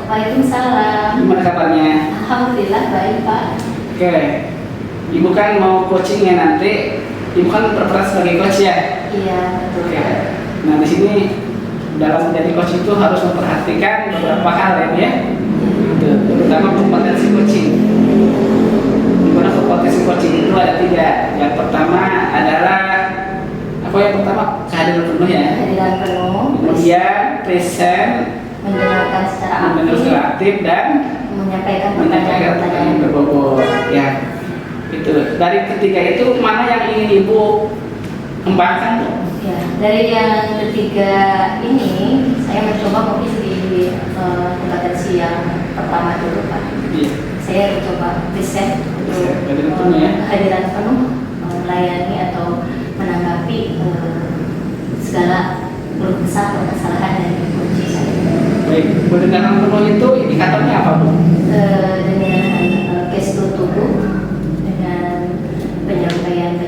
Waalaikumsalam. Gimana kabarnya? Alhamdulillah baik Pak. Oke, Ibu kan mau coaching ya nanti. Ibu kan berperan sebagai coach ya? Iya betul. Oke. Nah di sini dalam menjadi coach itu harus memperhatikan beberapa hal ya, Bu ya. Itu, terutama kompetensi coaching. Dimana kompetensi coaching itu ada 3. Yang pertama adalah apa yang pertama? Kehadiran penuh ya. Kehadiran penuh. Kemudian present, Mendengarkan secara aktif dan menyampaikan pertanyaan pertanyaan. berbobot ya. Itu dari ketiga itu mana yang ingin Ibu kembangkan tuh? Ya, dari yang ketiga ini saya mencoba mungkin di kompetensi yang pertama dulu Pak. Iya. Saya mencoba riset untuk Kehadiran penuh ya. kehadiran penuh, melayani atau menanggapi segala keluh kesah atau kesalahan dari kunci saya. Baik, pendengaran penuh itu indikatornya apa Bu? Dengan gestur tubuh, dengan penyampaian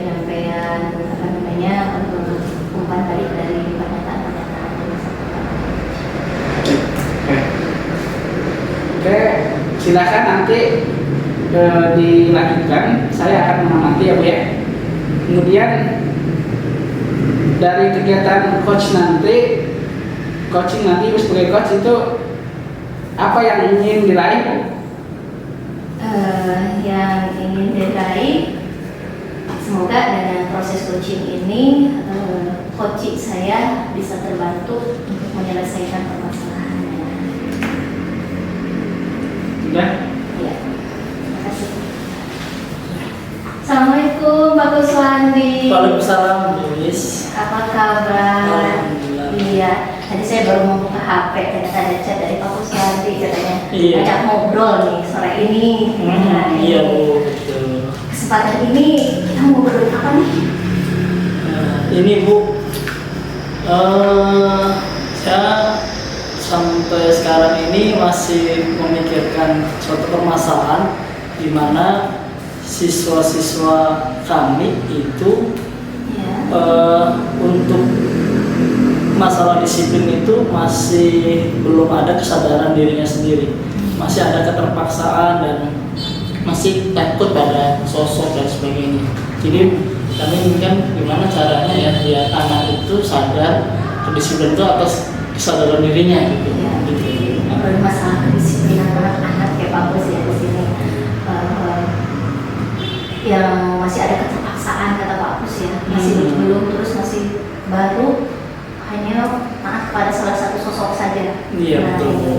apa namanya umpan balik dari pernyataan-pernyataan yang disampaikan. Oke, silakan nanti dilanjutkan. Saya akan mengamati ya Bu ya. Kemudian dari kegiatan coaching nanti Ibu sebagai coach itu apa yang ingin diraih Bu? Yang ingin diraih, semoga dengan proses coaching ini coaching saya bisa terbantu untuk menyelesaikan permasalahannya. Sudah? Ya, terima kasih. Assalamualaikum Pak Kuswandi. Waalaikumsalam, Luis. Apa kabar? Alhamdulillah. Iya, tadi saya baru membuka HP, ternyata ada chat dari Pak Kuswandi katanya Iya. ajak ngobrol nih sore ini. Nah, Iya Bu, betul. kesempatan ini kita mau ngobrol apa nih? Ini Bu, saya sampai sekarang ini masih memikirkan suatu permasalahan di mana siswa-siswa kami itu Ya. untuk masalah disiplin itu masih belum ada kesadaran dirinya sendiri, masih ada keterpaksaan dan masih takut pada sosok dan sebagainya. Jadi kami inginkan gimana caranya ya biar anak itu sadar kedisiplinan itu atas kesadaran dirinya gitu. Ya. Gitu. Ngobrol masalah kedisiplinan anak-anak ya Pak Bos ya di sini. Yang masih ada keterpaksaan kata Pak Bos ya, masih belum terus masih baru hanya taat pada salah satu sosok saja. Iya, betul. ini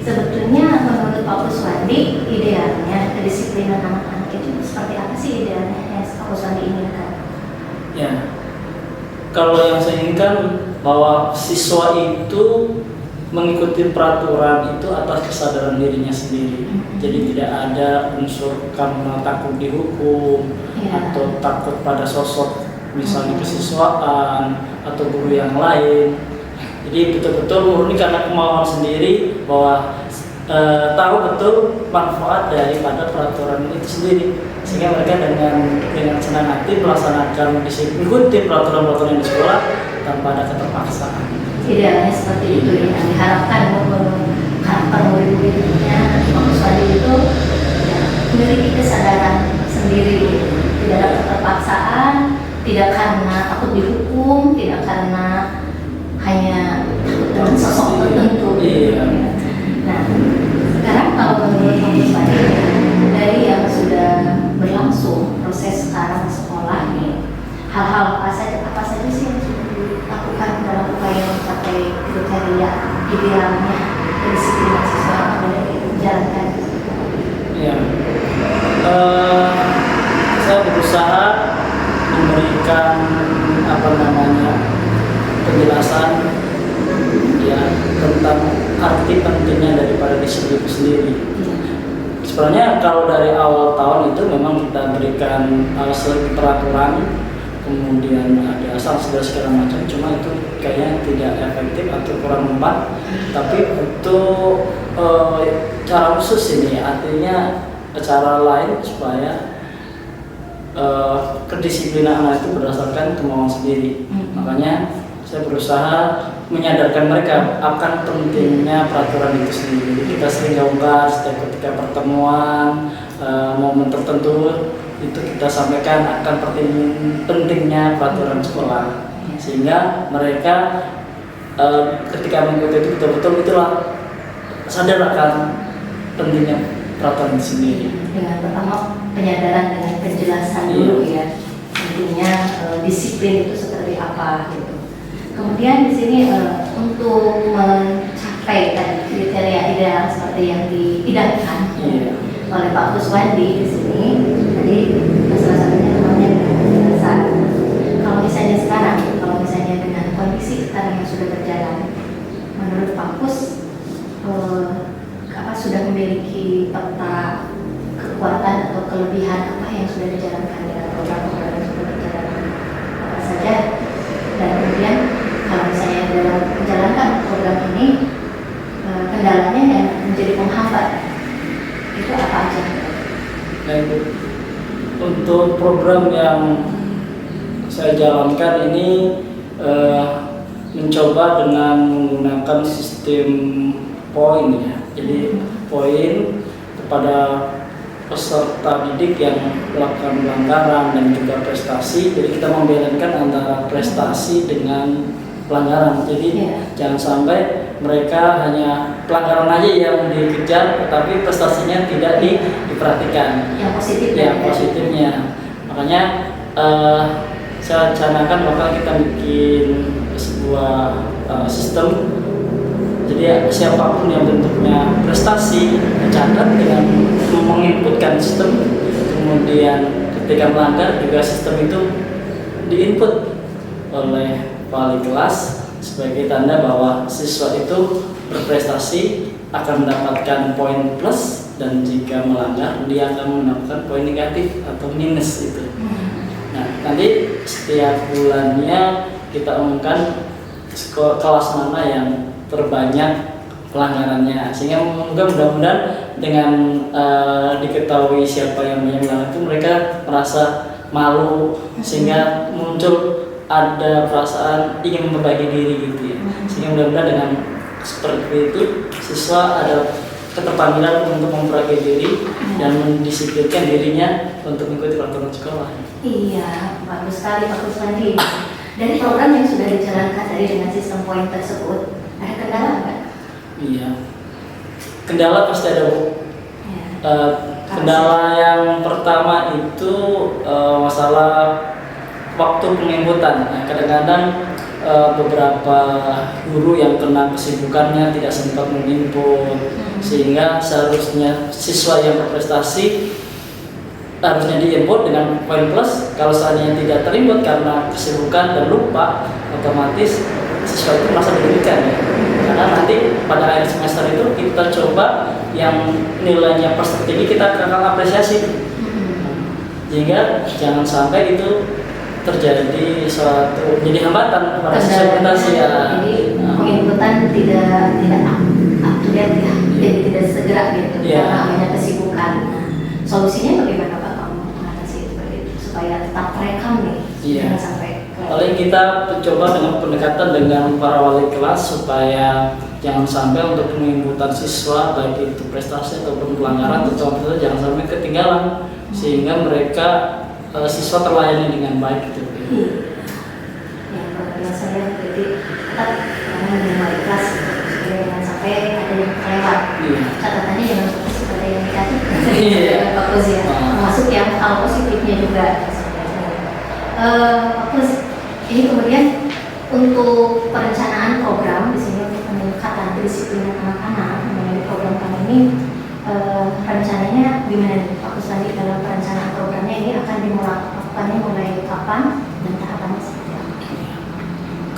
sebetulnya menurut Pak Kuswandi idealnya kedisiplinan anak-anak itu seperti apa sih idealnya yang Pak Kuswandi inginkan? Ya, kalau yang saya inginkan bahwa siswa itu mengikuti peraturan itu atas kesadaran dirinya sendiri. Jadi tidak ada unsur karena takut dihukum Ya. atau takut pada sosok misalnya kesiswaan atau guru yang lain. Jadi betul-betul murni karena kemauan sendiri bahwa tahu betul manfaat daripada peraturan itu sendiri, sehingga mereka dengan senang hati melaksanakan disiplin mengikuti peraturan-peraturan di sekolah tanpa ada keterpaksaan. Idealnya seperti itu ya, yang diharapkan karakter murid-muridnya Pak Kuswandi itu ya, memiliki kesadaran sendiri, tidak ada keterpaksaan, tidak karena takut dihukum, tidak karena hanya takut dengan sosok tertentu. Iya. Nah, sekarang kalau menurut Pak Kuswandi dari yang sudah berlangsung proses sekarang di sekolah nih, hal-hal apa saja sih yang sudah dilakukan dalam upaya mencapai kriteria idealnya kedisiplinan siswa yang dijalankan? Ya, saya berusaha memberikan penjelasan ya tentang arti pentingnya daripada disiplin itu sendiri. Sebenarnya kalau dari awal tahun itu memang kita berikan peraturan, kemudian ada sanksi dan segala macam, cuma itu kayaknya tidak efektif atau kurang mempan. Tapi untuk cara khusus ini artinya cara lain supaya kedisiplinan anak itu berdasarkan kemauan sendiri. Makanya saya berusaha menyadarkan mereka akan pentingnya peraturan itu sendiri. Jadi kita sering gaungkan setiap ketika pertemuan momen tertentu itu kita sampaikan akan pentingnya peraturan sekolah, sehingga mereka ketika mengikuti itu betul-betul itulah sadar akan pentingnya peraturan itu sendiri. Dengan pertama penyadaran dengan penjelasan dulu ya, intinya disiplin itu seperti apa gitu. Kemudian di sini untuk mencapai tadi kriteria ideal seperti yang diidamkan oleh Pak Kuswandi di sini, tadi salah satunya namanya dengan penjelasan. Kalau misalnya sekarang, kalau misalnya dengan kondisi sekarang yang sudah berjalan, menurut Pak Kus sudah memiliki peta kekuatan atau kelebihan apa yang sudah dijalankan dengan program-program yang sudah berjalan apa saja, dan kemudian kalau misalnya dalam menjalankan program ini kendalanya yang menjadi penghambat itu apa aja? Baik, untuk program yang saya jalankan ini mencoba dengan menggunakan sistem poin ya. Jadi poin kepada peserta didik yang melakukan pelanggaran dan juga prestasi. Jadi kita membedakan antara prestasi dengan pelanggaran. Jadi jangan sampai mereka hanya pelanggaran aja yang dikejar, tetapi prestasinya tidak diperhatikan. Yang positifnya. Makanya saya canangkan bakal kita bikin sebuah sistem. Jadi siapapun yang bentuknya prestasi dicatat dengan menginputkan sistem, kemudian ketika melanggar juga sistem itu diinput oleh wali kelas sebagai tanda bahwa siswa itu berprestasi akan mendapatkan poin plus, dan jika melanggar dia akan mendapatkan poin negatif atau minus itu. Nah, nanti setiap bulannya kita umumkan kelas mana yang terbanyak pelanggarannya, sehingga mudah-mudahan dengan diketahui siapa yang banyak melanggar itu mereka merasa malu, sehingga muncul ada perasaan ingin memperbaiki diri gitu ya. Sehingga mudah-mudahan dengan seperti itu siswa ada keterpanggilan untuk memperbaiki diri dan mendisiplinkan dirinya untuk mengikuti peraturan sekolah. Iya, bagus sekali Pak Kuswandi. Dari program yang sudah dijalankan tadi dengan sistem poin tersebut, ada kendala nggak? Iya, kendala pasti ada Bu. Kendala yang pertama itu masalah waktu penginputan. Nah, kadang-kadang beberapa guru yang kena kesibukannya tidak sempat menginput, sehingga seharusnya siswa yang berprestasi harusnya diinput dengan poin plus. Kalau seandainya tidak terinput karena kesibukan dan lupa, otomatis siswa itu merasa dirugikan ya. Karena nanti pada akhir semester itu kita coba yang nilainya pas tertinggi kita akan apresiasi, sehingga jangan sampai itu terjadi suatu jadi hambatan pada siswa prestasi ya. Jadi penginputan tidak up to date ya, jadi tidak segera gitu karena banyak kesibukan. Solusinya bagaimana Pak kamu mengatasi itu supaya tetap terekam nih? Jangan sampai. Paling kita coba dengan pendekatan dengan para wali kelas supaya jangan sampai untuk penginputan siswa baik itu prestasi ataupun pelanggaran tentu jangan sampai ketinggalan, sehingga mereka siswa terlayani dengan baik gitu. Ya, kalau saya jadi tetap dengan wali kelas supaya jangan sampai ada yang kelewat. Catatannya jangan sampai ada yang negatif. Bagus ya. Termasuk yang hal positifnya juga. Bagus. Ini kemudian untuk perencanaan program di sini untuk peningkatan kedisiplinan anak-anak mengenai program kami ini rencananya gimana nih Pak Kuswandi dalam perencanaan programnya ini akan dimulakannya mulai kapan dan tahapannya seperti apa?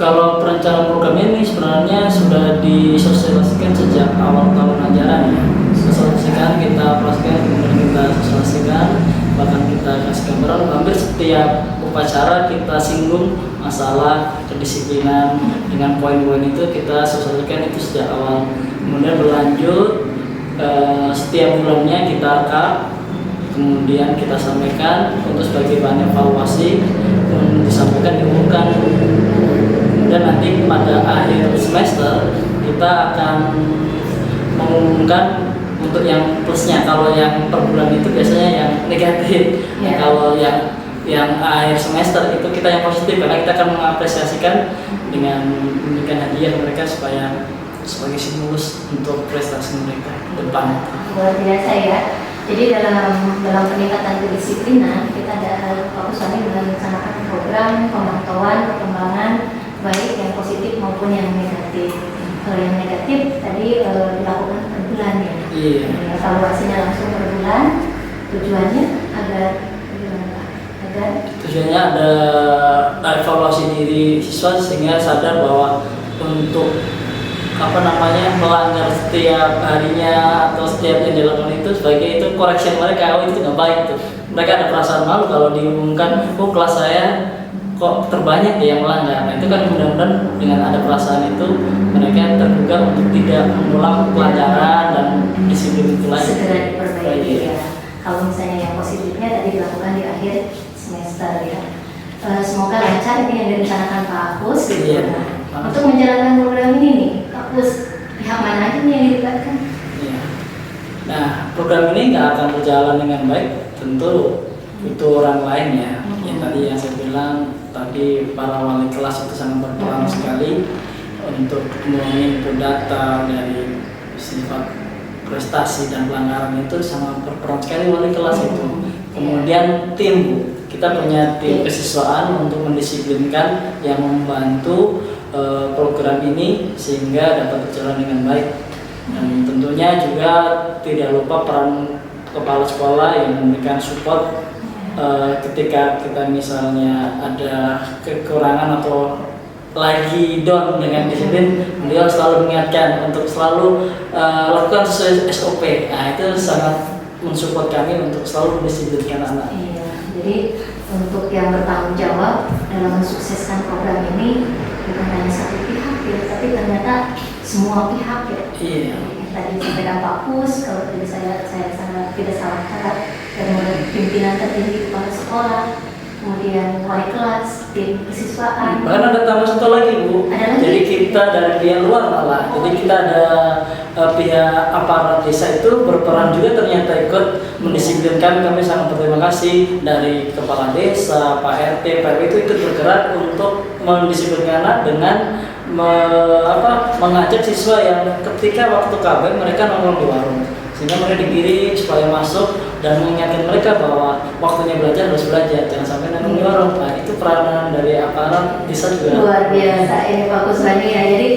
Kalau perencanaan program ini sebenarnya sudah disosialisasikan sejak awal tahun ajaran ya. Sosialisasikan, kita operasikan, kemudian kita sosialisasikan, bahkan kita kasih gambaran. Hampir setiap upacara kita singgung masalah kedisiplinan dengan poin-poin itu kita sosialisasikan itu sejak awal. Kemudian berlanjut setiap bulannya kita rekam, kemudian kita sampaikan untuk sebagai bahan evaluasi, disampaikan diumumkan. kemudian nanti pada akhir semester kita akan mengumumkan untuk yang plusnya. Kalau yang per bulan itu biasanya yang negatif. Ya. Kalau yang akhir semester itu kita yang positif, karena kita akan mengapresiasikan dengan memberikan hadiah ke mereka supaya sebagai stimulus untuk prestasi mereka ke depan. Luar biasa ya. Jadi dalam peningkatan kedisiplinan kita ada fokus kami melaksanakan program pemantauan perkembangan baik yang positif maupun yang negatif. Kalau yang negatif tadi dilakukan per bulan ya. Iya. Evaluasinya langsung per bulan. Tujuannya agar Tujuannya ada evaluasi diri siswa sehingga sadar bahwa untuk melanggar setiap harinya atau setiap yang dilakukan itu sebagai itu correction mereka, itu nggak baik tuh. Mereka ada perasaan malu kalau diumumkan, kelas saya kok terbanyak yang melanggar. Nah itu kan mudah-mudahan dengan ada perasaan itu mereka terbuka untuk tidak mengulang pelanggaran dan disiplin itu lagi. Segera diperbaiki ya. Kalau misalnya yang positifnya tadi dilakukan di akhir semester ya. Semoga lancar ini yang direncanakan Pak Agus gitu. Iya. Nah, untuk menjalankan program ini nih, Pak Agus, pihak mana aja nih yang dilibatkan? Iya. Nah, program ini nggak akan berjalan dengan baik, tentu itu orang lain ya. Yang tadi yang saya bilang tadi para wali kelas itu sangat berperan sekali untuk menginput data dari sifat prestasi dan pelanggaran itu sangat berperan sekali wali kelas itu. Kemudian tim, Bu. Kita punya tim kesiswaan untuk mendisiplinkan yang membantu program ini sehingga dapat berjalan dengan baik. Dan tentunya juga tidak lupa peran kepala sekolah yang memberikan support ketika kita misalnya ada kekurangan atau lagi down dengan disiplin, beliau selalu mengingatkan untuk selalu lakukan sesuai SOP. Nah itu sangat mensupport kami untuk selalu mendisiplinkan anak. Iya, jadi untuk yang bertanggung jawab dalam mensukseskan program ini bukan hanya satu pihak ya, tapi ternyata semua pihak ya. Iya. Tadi disampaikan Pak Pus, kalau tadi saya sangat tidak salah kata, dari mulai pimpinan tertinggi kepala sekolah, kemudian wali kelas, tim kesiswaan. Bahkan ada tambah satu lagi, Bu. Ada lagi? Jadi kita dari pihak luar malah. Jadi kita ada pihak aparat desa itu berperan juga ternyata ikut mendisiplinkan. Kami sangat berterima kasih dari kepala desa, Pak RT, Pak RW itu ikut bergerak untuk mendisiplinkan anak dengan mengajak siswa yang ketika waktu KB mereka nongkrong di warung, sehingga mereka digiring supaya masuk dan mengingatkan mereka bahwa waktunya belajar harus belajar, jangan sampai nongkrong di warung. Nah itu peranan dari aparat desa juga Luar biasa ini Pak Kuswani ya. Jadi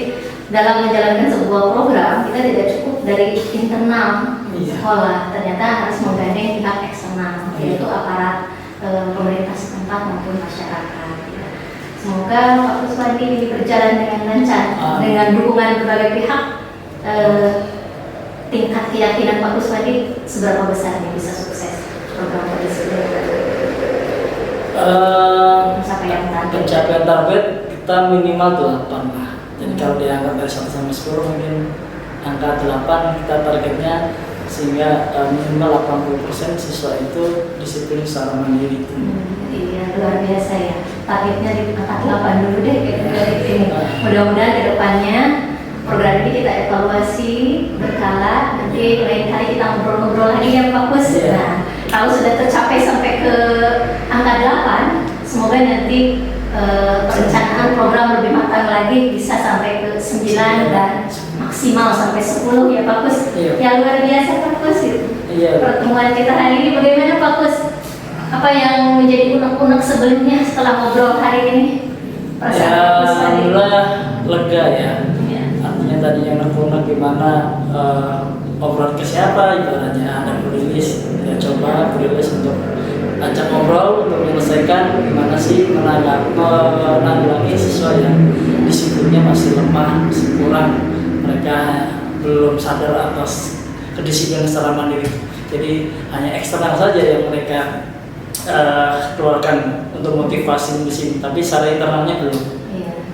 dalam menjalankan sebuah program kita tidak cukup dari internal sekolah, ternyata harus menggandeng pihak eksternal, yaitu aparat pemerintah setempat maupun masyarakat. Semoga Pak Kuswani ini berjalan dengan lancar dengan dukungan berbagai pihak. Tingkat keyakinan Pak Kuswani seberapa besar nih bisa sukses program kedisiplinan? Pencapaian target kita minimal 8 lah. Jadi kalau diangkat dari 1 sampai 10 mungkin angka 8 kita targetnya, sehingga minimal 80% siswa itu disiplin secara mandiri. Iya, luar biasa ya. Targetnya di angka 8 dulu deh dari ini. Mudah-mudahan ke depannya program ini kita evaluasi berkala. Nanti lain kali kita ngobrol-ngobrol lagi ya Pak Kus. Nah, kalau sudah tercapai sampai ke angka 8, semoga nanti perencanaan program lebih matang lagi, bisa sampai ke 9 dan maksimal sampai 10 ya Pak Kus. Ya luar biasa Pak Kus. Pertemuan kita hari ini bagaimana Pak Kus? Apa yang menjadi unek-unek sebelumnya setelah ngobrol hari ini? Alhamdulillah lega ya. Artinya tadi yang unek-unek gimana obrolan ke siapa, ibaratnya ada rilis, kita coba rilis untuk ajak ngobrol untuk menyelesaikan gimana sih menanggulangi siswa yang disiplinnya masih lemah, masih kurang, mereka belum sadar atas kedisiplinan secara mandiri. Jadi hanya eksternal saja yang mereka keluarkan untuk motivasi disiplin, tapi secara internalnya belum.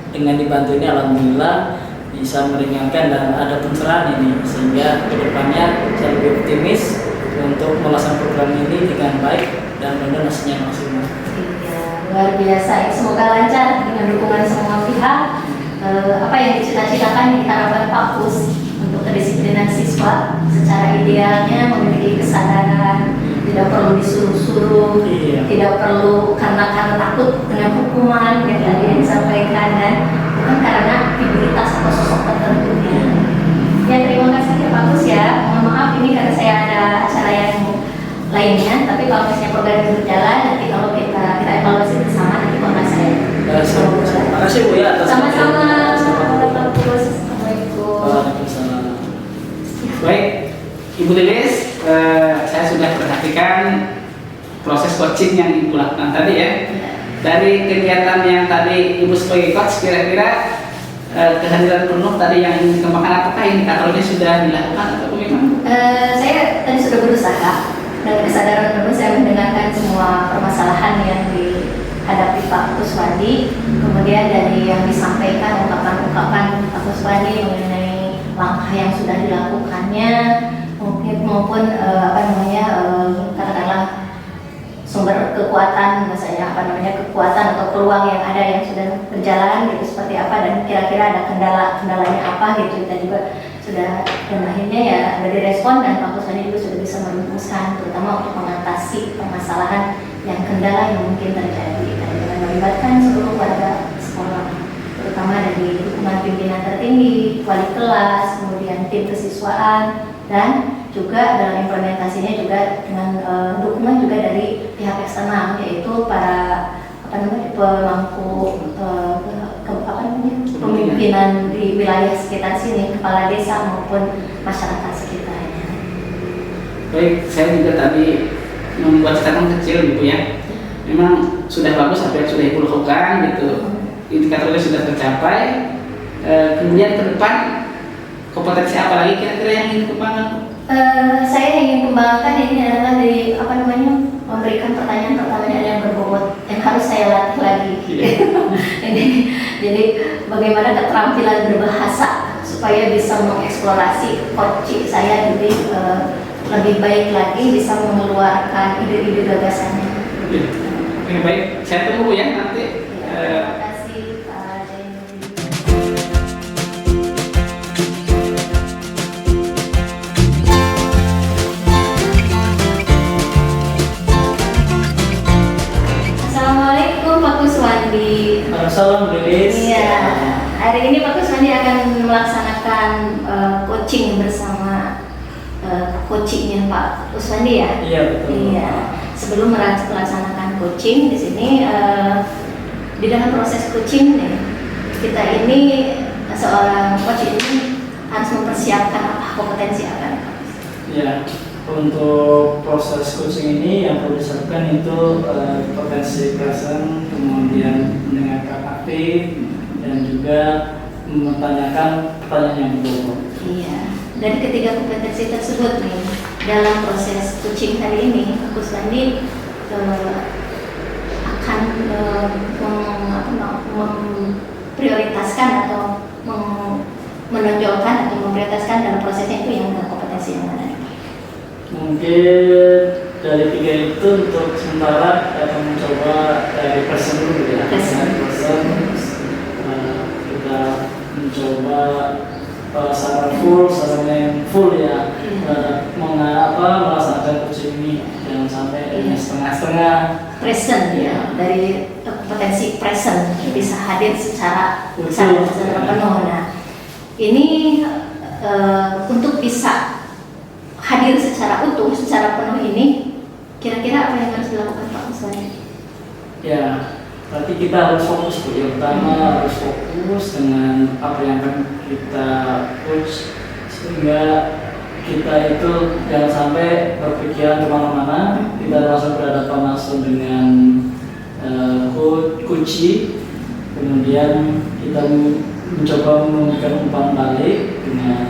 Dengan dibantu ini alhamdulillah bisa meringankan dan ada pencerahan ini, sehingga kedepannya saya lebih optimis untuk melaksanakan program ini dengan baik dan benar hasilnya maksimal. Iya, luar biasa. Semoga lancar dengan dukungan semua pihak. Apa yang dicita-citakan diharapkan Pak Pus untuk kedisiplinan siswa secara idealnya memiliki kesadaran, tidak perlu disuruh-suruh, Iya. tidak perlu karena takut dengan hukuman yang tadi yang disampaikan, dan bukan karena figuritas atau sosok tertentunya. Ya, terima kasih ya Pak Pus ya. Mohon maaf ini karena saya ada acara yang lainnya, tapi kalau misalnya program itu berjalan, nanti kalau kita evaluasi bersama, nanti kontak saya. Terima kasih Bu ya atas Sama-sama. waktunya. Pak Pus. Assalamualaikum. Waalaikumsalam. Baik, Ibu Lilis, saya sudah perhatikan proses coaching yang Ibu lakukan tadi ya. Dari kegiatan yang tadi Ibu sebagai coach, kira-kira kehadiran penuh tadi yang ingin dikembangkan, apakah indikatornya sudah dilakukan atau bagaimana? Saya tadi sudah berusaha dengan kesadaran penuh saya mendengarkan semua permasalahan yang dihadapi Pak Kuswandi, kemudian dari yang disampaikan ungkapan-ungkapan Pak Kuswandi mengenai langkah yang sudah dilakukannya, mungkin maupun katakanlah sumber kekuatan, misalnya kekuatan atau peluang yang ada yang sudah berjalan gitu seperti apa, dan kira-kira ada kendalanya apa gitu. Kita juga sudah, dan akhirnya ya dari respon, dan Pak Kuswandi juga sudah bisa merumuskan terutama untuk mengatasi permasalahan yang kendala yang mungkin terjadi, dan dengan melibatkan seluruh warga sekolah, terutama dari dukungan pimpinan tertinggi, wali kelas, kemudian tim kesiswaan, dan juga dalam implementasinya juga dengan dukungan juga dari pihak eksternal, yaitu para pemangku pemimpinan di wilayah sekitar sini, kepala desa maupun masyarakat sekitarnya. Baik, saya juga tadi membuat catatan kecil gitu ya. Memang sudah bagus apa yang sudah Ibu lakukan gitu. Indikatornya sudah tercapai. Kemudian ke depan kompetensi apa lagi kira-kira yang ingin dikembangkan? Saya ingin kembangkan ini adalah dari memberikan pertanyaan-pertanyaan yang berbobot yang harus saya latih lagi. Jadi bagaimana keterampilan berbahasa supaya bisa mengeksplorasi coaching saya lebih baik lagi, bisa mengeluarkan ide-ide gagasannya. Oke, baik, saya tunggu ya nanti. Terima kasih Pak Jainuddin. Assalamualaikum Pak Kuswandi. Salam Lilis. Iya, hari ini Pak Kuswandi akan melaksanakan coaching bersama coachingnya Pak Kuswandi ya. Iya betul. Iya. Sebelum melaksanakan coaching di sini, di dalam proses coaching nih, kita ini seorang coach ini harus mempersiapkan kompetensi apa? Ya, untuk proses coaching ini yang perlu disiapkan itu potensi present, kemudian mendengarkan aktif, dan juga mempertanyakan pertanyaan yang berbobot. Iya. Dari ketiga kompetensi tersebut nih, dalam proses coaching hari ini, Pak Kuswandi akan memprioritaskan atau menonjolkan atau memprioritaskan dalam prosesnya itu yang kompetensi yang mana? Mungkin dari tiga itu untuk sementara kita akan mencoba dari present dulu ya. Present. Kita mencoba secara full ya, melaksanakan coaching ini, jangan sampai setengah-setengah. Present ya, dari kompetensi present bisa hadir secara Betul. penuh. Nah, ini untuk bisa hadir secara utuh, secara penuh ini, kira-kira apa yang harus dilakukan Pak Kuswandi? Ya, berarti kita harus fokus Bu. Yang pertama harus fokus dengan apa yang akan kita coach, sehingga kita itu jangan sampai berpikiran kemana-mana. Kita langsung berhadapan langsung dengan coach, kemudian kita mencoba memberikan umpan balik dengan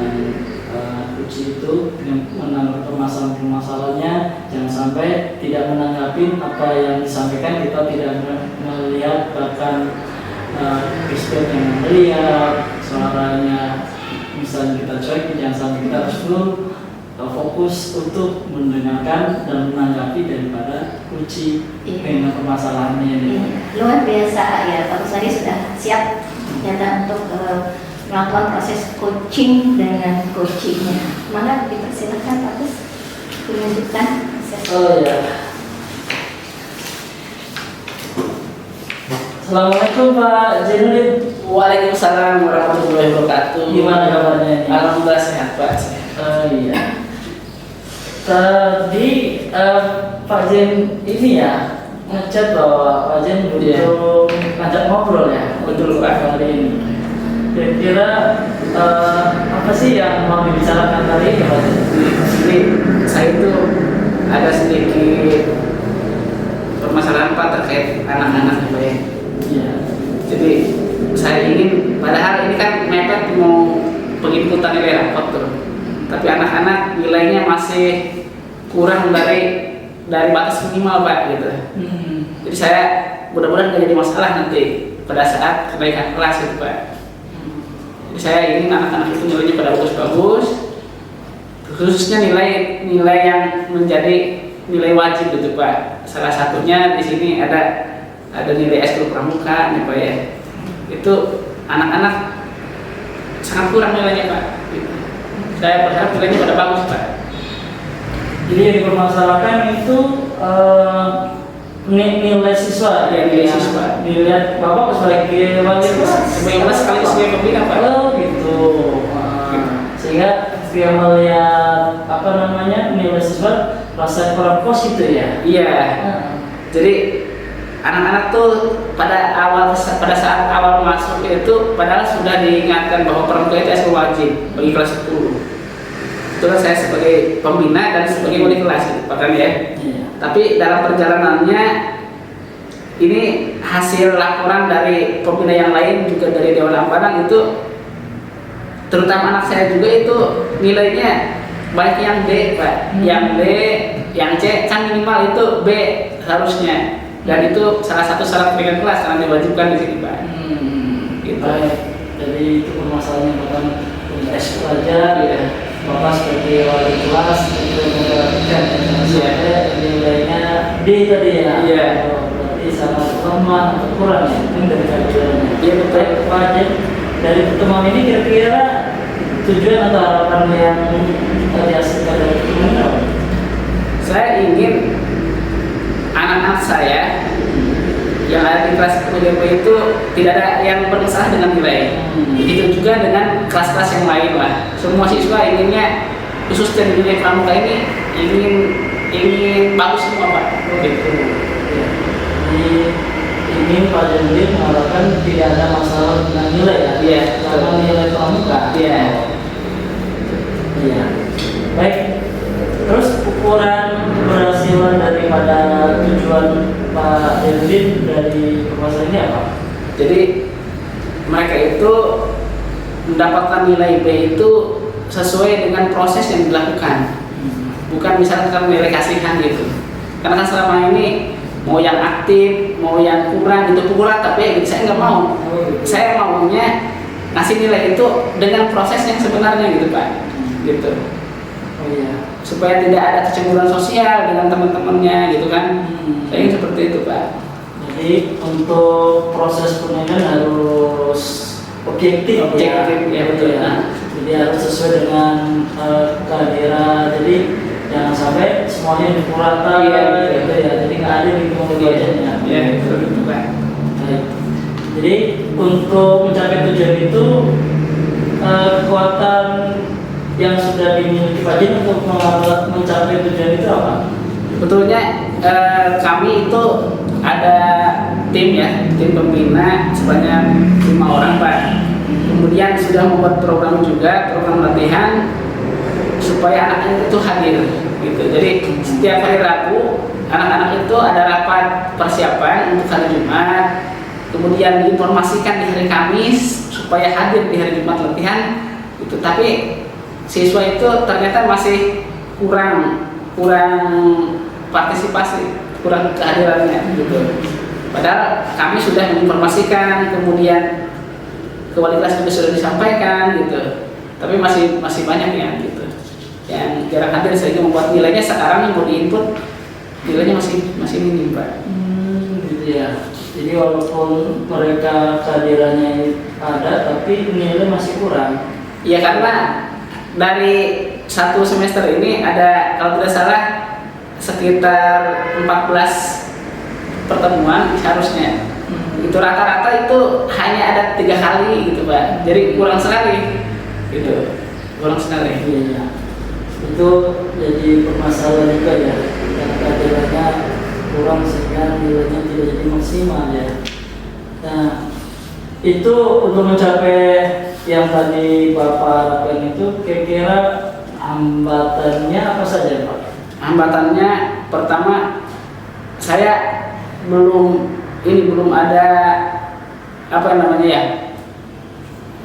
coach itu yang menanggapi permasalahan-permasalahannya. Jangan sampai tidak menanggapi apa yang disampaikan, kita tidak melihat bahkan gestur yang melihat suaranya, misalnya kita cuek, jangan sampai kita harus full fokus untuk mendengarkan dan menanggapi daripada kunci Iya. dengan permasalahannya ini. Luar biasa ya, Pak Kusari sudah siap ternyata untuk melakukan proses coaching dengan coachingnya. Maka dipersilakan Pak Gus menunjukkan proses. Oh ya. Assalamualaikum Pak Jenuddin. Waalaikumsalam warahmatullahi wabarakatuh. Gimana kabarnya ini? Alhamdulillah sehat Pak. Sehat. Oh iya. Tadi Pak Jen ini ya ngechat bahwa Pak Jen butuh ngajak ngobrol ya. Betul Pak. Kali ini. Kira-kira apa sih yang mau dibicarakan kali ini Pak Jen? Jadi saya itu ada sedikit permasalahan Pak terkait anak-anak Pak ya. Iya. Jadi saya ingin, padahal ini kan mepet mau penginputan nilai rapot tuh, tapi anak-anak nilainya masih kurang dari batas minimal Pak gitu. Jadi saya mudah-mudahan nggak jadi masalah nanti pada saat kenaikan kelas gitu Pak. Jadi saya ingin anak-anak itu nilainya pada bagus-bagus, khususnya nilai yang menjadi nilai wajib gitu Pak. Salah satunya di sini ada nilai eskul pramuka nih Pak ya. Itu anak-anak sangat kurang nilainya Pak. Gitu. Saya berharap nilainya pada bagus Pak. Jadi yang dipermasalahkan itu nilai siswa Ya, nilai siswa. Dilihat Bapak sebagai wali kelas 19 kali sebagai pembina Pak. Oh gitu. Sehingga dia melihat apa namanya nilai siswa rasa kurang puas itu ya. Iya. Jadi anak-anak tuh pada saat awal masuk itu padahal sudah diingatkan bahwa pramuka itu eskul wajib bagi kelas 10. Itulah saya sebagai pembina dan sebagai wali kelas gitu, Pak kan ya. Iya. Tapi dalam perjalanannya ini hasil laporan dari pembina yang lain juga dari Dewan Amparan itu, terutama anak saya juga itu nilainya baik yang D Pak, yang D, yang C kan minimal itu B harusnya, dan itu salah satu syarat pendidikan kelas karena diwajibkan di sini Pak. Gitu. Baik. Jadi itu permasalahannya bukan eskul aja ya. Bapak sebagai wali kelas itu memperhatikan nilainya D tadi ya. Iya. Berarti sangat lemah atau kurang ya, mungkin dari kajiannya. Iya betul. Pak Jen, dari pertemuan ini kira-kira tujuan atau harapan yang dihasilkan dari pertemuan ini apa? Saya ingin anak-anak saya yang ada di kelas UDP itu tidak ada yang bermasalah dengan nilai. Begitu juga dengan kelas-kelas yang lain lah. Semua siswa inginnya, khususnya di nilai pramuka ini ingin bagus semua Pak. Gitu. Jadi ini Pak Jenuddin mengharapkan tidak ada masalah dengan nilai ya. Iya. Karena nilai pramuka. Iya. Iya. Baik. Terus ukuran keberhasilan daripada tujuan Pak Jenuddin dari permasalahan ini apa? Jadi mereka itu mendapatkan nilai B itu sesuai dengan proses yang dilakukan, bukan misalkan nilai kasihan gitu. Karena kan selama ini mau yang aktif, mau yang kurang itu kurang, tapi saya nggak mau. Saya maunya ngasih nilai itu dengan proses yang sebenarnya gitu Pak, gitu. Oh iya. Supaya tidak ada kecemburuan sosial dengan teman-temannya gitu kan. Saya ingin seperti itu Pak. Jadi untuk proses penilaian harus objektif ya. Ya betul ya. Jadi harus sesuai dengan kehadiran. Jadi jangan sampai semuanya dipurata gitu ya. Jadi nggak ada di pembagiannya. Iya betul Pak. Baik. Jadi untuk mencapai tujuan itu kekuatan yang sudah dimiliki Pak Jen untuk mencapai tujuan itu apa? Betulnya kami itu ada tim ya, tim pembina sebanyak 5 orang Pak. Kemudian sudah membuat program juga, program latihan supaya anak-anak itu hadir gitu. Jadi setiap hari Rabu anak-anak itu ada rapat persiapan untuk hari Jumat. Kemudian diinformasikan di hari Kamis supaya hadir di hari Jumat latihan gitu. Tapi siswa itu ternyata masih kurang partisipasi, kurang kehadirannya gitu. Padahal kami sudah menginformasikan, kemudian ke wali kelas juga sudah disampaikan gitu. Tapi masih banyak ya gitu. yang jarang hadir, sehingga membuat nilainya sekarang yang mau diinput nilainya masih minim Pak. Gitu ya. Jadi walaupun mereka kehadirannya ada, tapi nilai masih kurang. Ya karena dari satu semester ini ada kalau tidak salah sekitar 14 pertemuan seharusnya. Itu rata-rata itu hanya ada 3 kali gitu Pak. Jadi kurang sekali. Gitu. Kurang sekali. Iya. Itu jadi permasalahan juga ya. Yang kehadirannya kurang sehingga nilainya tidak jadi maksimal ya. Nah, itu untuk mencapai yang tadi Bapak harapkan itu kira-kira hambatannya apa saja Pak? Hambatannya pertama saya belum ada apa namanya ya,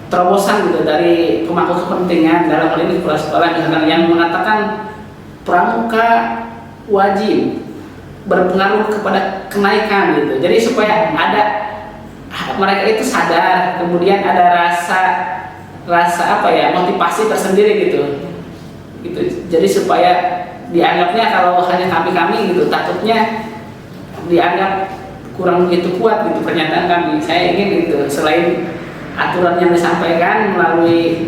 terobosan gitu dari pemangku kepentingan dalam hal ini kepala sekolah misalkan yang mengatakan pramuka wajib berpengaruh kepada kenaikan gitu. Jadi supaya ada mereka itu sadar, kemudian ada rasa apa ya, motivasi tersendiri gitu. Jadi supaya dianggapnya kalau hanya kami gitu, takutnya dianggap kurang begitu kuat gitu pernyataan kami. Saya ingin gitu, selain aturan yang disampaikan melalui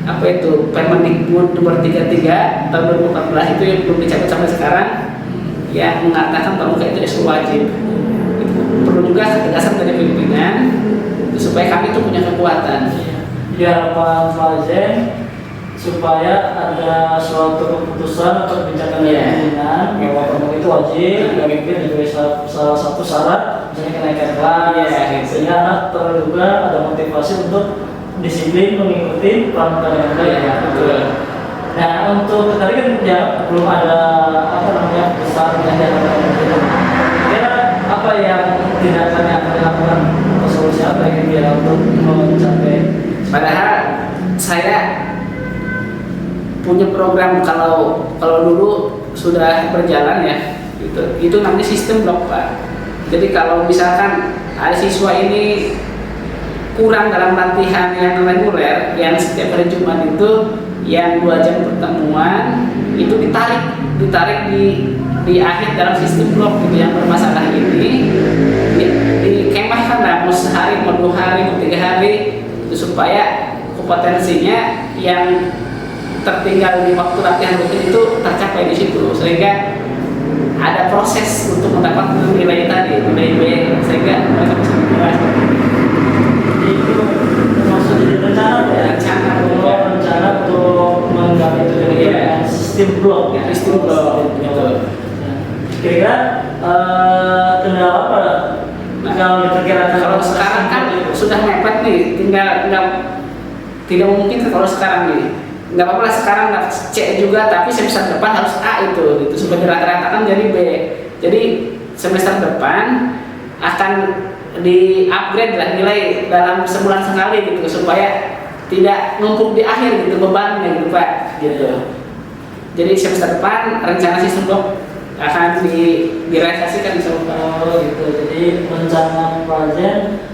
apa itu Permendikbud nomor 33 tahun 2014 itu yang belum dicapai sampai sekarang, yang mengatakan pramuka itu ekskul wajib. Itu perlu juga ketegasan dari pimpinan supaya kami itu punya kekuatan. Ya Pak Fazen, supaya ada suatu keputusan atau kebijakan dari pimpinan bahwa pramuka itu wajib, mungkin juga salah satu syarat misalnya kenaikan kelas, sehingga anak terduga ada motivasi untuk disiplin mengikuti pramuka dengan baik. Ya, betul. Nah, untuk tadi kan ya belum ada apa namanya besar yang dilakukan. Kira apa yang tindakan yang akan dilakukan atau solusi apa yang kira untuk mencapai? Padahal saya punya program kalau dulu sudah berjalan ya, itu namanya sistem blok Pak. Jadi kalau misalkan ada siswa ini kurang dalam latihan yang reguler, yang setiap hari Jumat itu yang 2 jam pertemuan itu ditarik di akhir dalam sistem blok gitu, yang bermasalah ini dikemahkan lah, mau sehari, mau 2 hari, mau 3 hari itu supaya kompetensinya yang tertinggal di waktu latihan rutin itu tercapai di situ, sehingga ada proses untuk mendapatkan nilai tadi, nilai sehingga mereka bisa menilai. Itu termasuk jadi rencana untuk menggali itu dengan sistem blok ya. Sistem blok gitu. Kira-kira kendala apa? Kalau diperkirakan Kalau sekarang kan sudah mepet nih, tidak mungkin kalau sekarang nih. Nggak apa-apa lah sekarang C juga, tapi semester depan harus A itu gitu, supaya dirata-ratakan jadi B. Jadi semester depan akan di-upgrade lah nilai dalam sebulan sekali gitu, supaya tidak numpuk di akhir gitu bebannya gitu Pak gitu. Jadi semester depan rencana sistem blok akan direalisasikan Oh gitu. Jadi rencana Fazen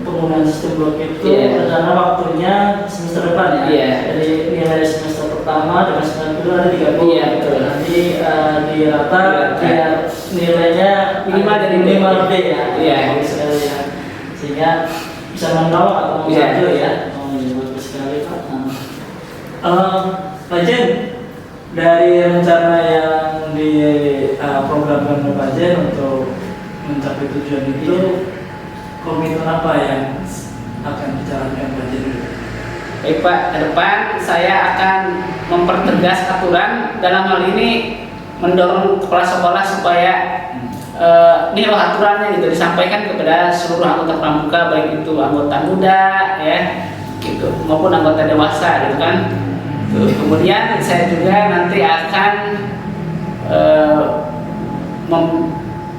penggunaan sistem blok itu rencana waktunya semester depan ya. Jadi nilai semester pertama dengan semester kedua ada 3 bulan. Iya betul. Nanti dirata biar nilainya minimal dari minimal B ya. Iya. Sekali ya. Sehingga bisa menolak atau mengaju ya. Oh iya bagus sekali Pak. Fazen, dari rencana yang di programkan Fazen untuk mencapai tujuan itu, komitmen apa yang akan dijalankan Fazen? Baik Pak, ke depan saya akan mempertegas aturan, dalam hal ini mendorong kepala sekolah supaya ini loh aturannya gitu disampaikan kepada seluruh anggota pramuka, baik itu anggota muda ya gitu maupun anggota dewasa gitu kan. Kemudian saya juga nanti akan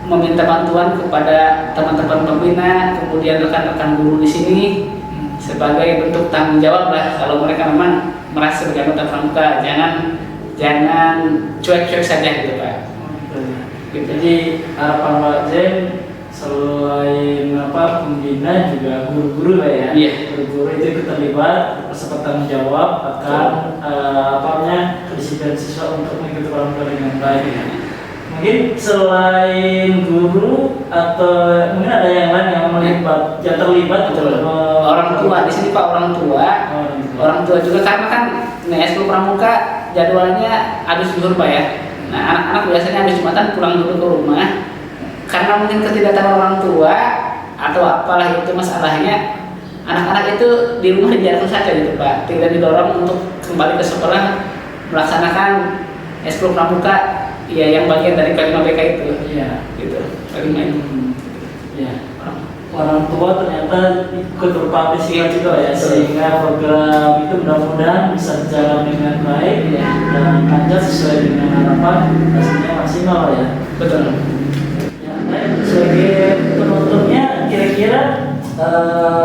meminta bantuan kepada teman-teman pembina, kemudian rekan-rekan guru di sini sebagai bentuk tanggung jawab lah, kalau mereka memang merasa sebagai anggota pramuka, jangan cuek-cuek saja gitu Pak. Gitu. Jadi harapan Pak Zen selain pembina juga guru-guru lah ya. Guru-guru itu ikut terlibat serta tanggung jawab akan kedisiplinan dan siswa untuk mengikuti orang tua dengan baik ya. Mungkin selain guru atau mungkin ada yang lain yang terlibat Orang tua di sini Pak, orang tua. Orang tua juga karena kan ekskul pramuka jadwalnya habis zuhur Pak ya. Nah anak-anak biasanya habis Jumatan pulang dulu ke rumah. Karena mungkin ketidaktahuan orang tua atau apalah itu masalahnya, anak-anak itu di rumah dibiarkan saja gitu Pak, tidak didorong untuk kembali ke sekolah melaksanakan ekskul pramuka ya yang bagian dari K5 BK itu. Iya, gitu. K5 itu. Ya. Orang tua ternyata ikut berpartisipasi juga ya, sehingga program itu mudah-mudahan bisa berjalan dengan baik ya, dan lancar sesuai dengan harapan, hasilnya maksimal ya. Betul. Ya, baik. Sebagai penutupnya, kira-kira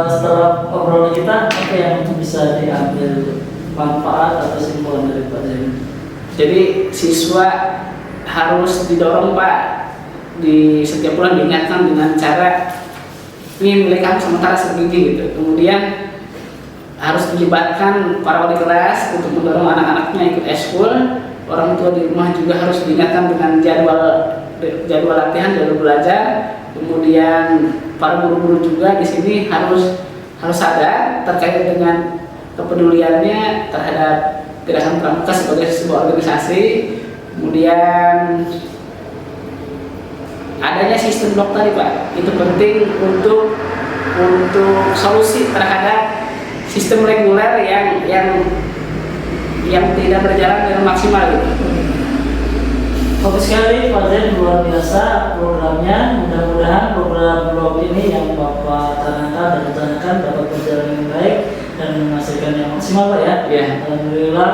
setelah obrolan kita apa yang bisa diambil manfaat atau kesimpulan dari Pak Zain? Jadi siswa harus didorong Pak, di setiap bulan diingatkan dengan cara ini nilai kamu sementara segini gitu. Kemudian harus dilibatkan para wali kelas untuk mendorong anak-anaknya ikut ekskul. Orang tua di rumah juga harus diingatkan dengan jadwal latihan, jadwal belajar. Kemudian para guru-guru juga di sini harus sadar terkait dengan kepeduliannya terhadap gerakan pramuka sebagai sebuah organisasi. Kemudian adanya sistem blok tadi Pak, itu penting untuk solusi terhadap sistem reguler yang tidak berjalan dengan maksimal gitu. Oke sekali Pak Zain, luar biasa programnya. Mudah-mudahan program blog ini yang Bapak tanamkan dan rencanakan dapat berjalan dengan baik dan menghasilkan yang maksimal Pak ya. Iya. Alhamdulillah